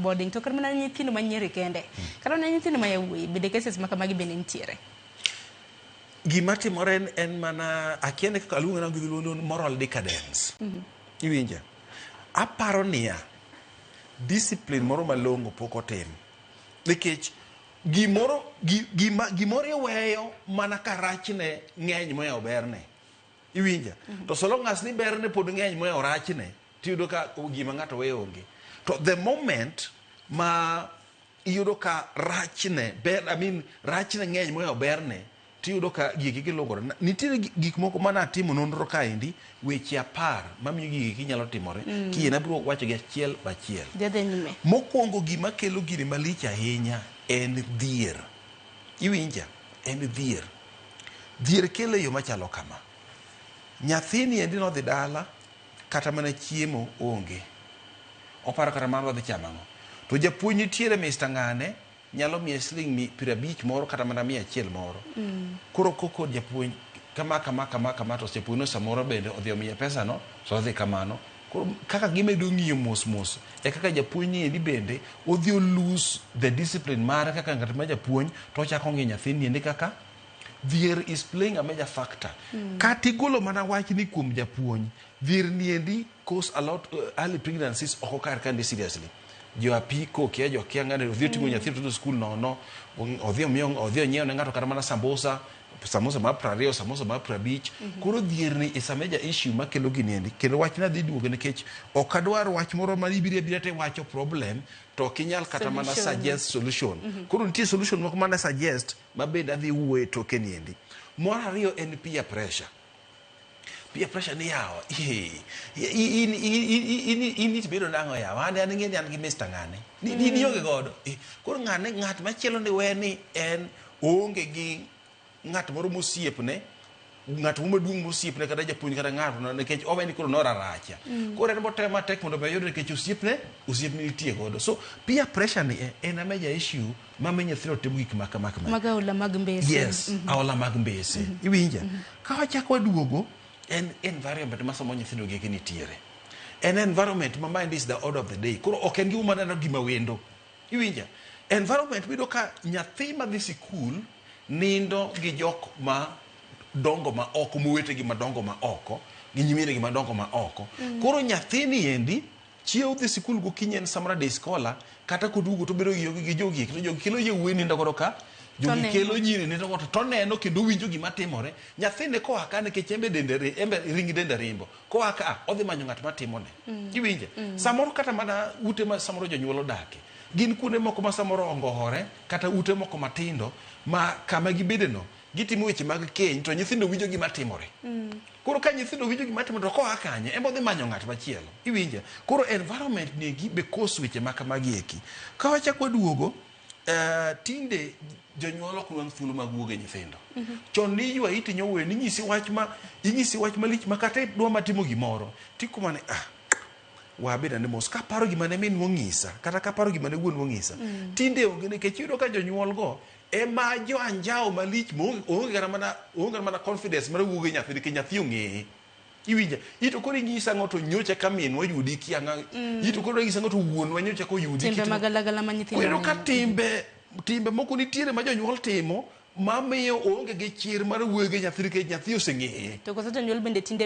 boarding to kar mana nyithindo manyiri kende kata na nyithindo ma yawuoyi bende cases ma kamagi bende nitiere. Gima timore en mana akiene kaka aluongo na gidhulo moral decadence. Iwinja. Aparo niya discipline moro malongo pok otim. Nikech gimoro iweyo mana ka rachne ng'eny moya berne. Iwinja. To so long as ni berne pod ng'eny moya rachne, tiyudo ka gima ng'ato weyo onge. To the moment ma iyudo ka rachne ng'eny moya berne, tiyudo ka gigi gilogore. Nitiere gik moko mana timo nonro kaendi weche 10 mamiyo gigi nyalo timore. Kiena biro wacho gi achiel bachiel. Mokwongo gima kelo gini malich ahinya en dhier. Iwinja, en dhier. Dhier kelo yo machalo kama. Nyathini endi nodhi dala kata mana chiemo onge. Oparo kata mana odhi chamango. To japuonj nitiere Mr. Ng'ane nyalo miye siling 50 moro kata mana 100 moro. Koro koko japuonj kama to japuonj no samoro bende odhi omiye pesa no, so odhi kamano. Koro kaka gimedo ng'iyo mos e kaka japuonj ni endi bende odhi lose the discipline mare kaka ng'at ma japuonj to chako ng'iyo nyathini endi kaka dhier is playing a major factor. Kati golo mana wach ni kuom japuonj, dhier ni endi cause a lot early pregnancies oko kar kandi seriously. Jo apiko kia jo kia ngane odhi tingo nyathino to skul no odhi nyiewo ne ng'ato kata mana samosa ma 20, samosa ma 50. Koro dhier ni is a major issue makelo gini endi. Kendo wach na dhi duogo nikech ok adwar wach moro ma ibiro te wacho problem to kinyal kata mana suggest solution. Koro nitie solution moko mana suggest mabende adhi wuoye toke ni endi. Moro ariyo en peer pressure. Peer pressure ni yawa. In bedo nango yawa. Ande ng'eni an gi Mr. Ng'ane. Ni onge godo. Koro ng'at machielo ni we ni en onge gi ng'at moro mosiepne, ng'at maduong' mosiepne kata japuonj kata ng'ato nikech oweni koro nora racha. Koro en botemo matek mondo be yud nikech osiepne nitie godo. So peer pressure ni en a major issue mamiyo nyithindo timo gik maka. Magaula mag mbese. Yes, aola mag mbese. Iwinja. Ka wachako waduogo en environment ma samo nyithindo geke nitiere. En environment ma mind is the order of the day. Koro ok en gima neno gima wendo. Iwinja. Environment bido ka nyathi madhi sikul nindo gi jok ma dongo ma oko, muwete gi madongo ma oko, gi nyimine gi madongo ma oko. Koro nyathini endi chiew dhi sikul gokinyi en samra day scholar kata kodugo to bedo gi jogi to jogi kelo yewuoyi nindo godo ka jogi kelo nyiri nindo godo to neno kendo winjo gima timore. Nyathine koa ka nikech embe ring dende rimbo koa ka odhi manyo ng'at matimone. Iwinje samoro kata mana ute ma samoro jonyuol odake gin kuonde moko ma samoro ongohore kata ute moko matindo ma kama gibede no gitimo weche mag keny to nyithindo winjo gima timore. Koro ka nyithindo winjo gima timore to koa kanye embo dhi manyo ng'at machielo. Iwinja. Koro environment ni gibe cause weche maka magieki. Ka wachako duogo tinde jonyuol ok nwang' thuolo mag wuoge nyithindo. Chon ni ywa itinyo we ni inyisi wach malich makata dwa matimo gimoro tikumane wabeda ne mos kaparo gima ne min wong'isa kata kaparo gima ne wuon wong'isa. Tinde onge nikech yudo ka jonyuol go ema jo anjao malich onge kata mana confidence mar wuoge nyathi nikech nyathi ong'eye. Iwinja. Ito koro ing'isa ng'oto nyocha ka minwa yudi kianga. Ito koro ing'isa ng'oto wuonwa nyocha ko yudi. Timbe magalagala ma nyithindo. Koro ka timbe moko nitiere ma jonyuol timo mamiyo onge gi chir mar wuoge nyathi nikech nyathi oseng'eye. To koso jonyuol bende tinde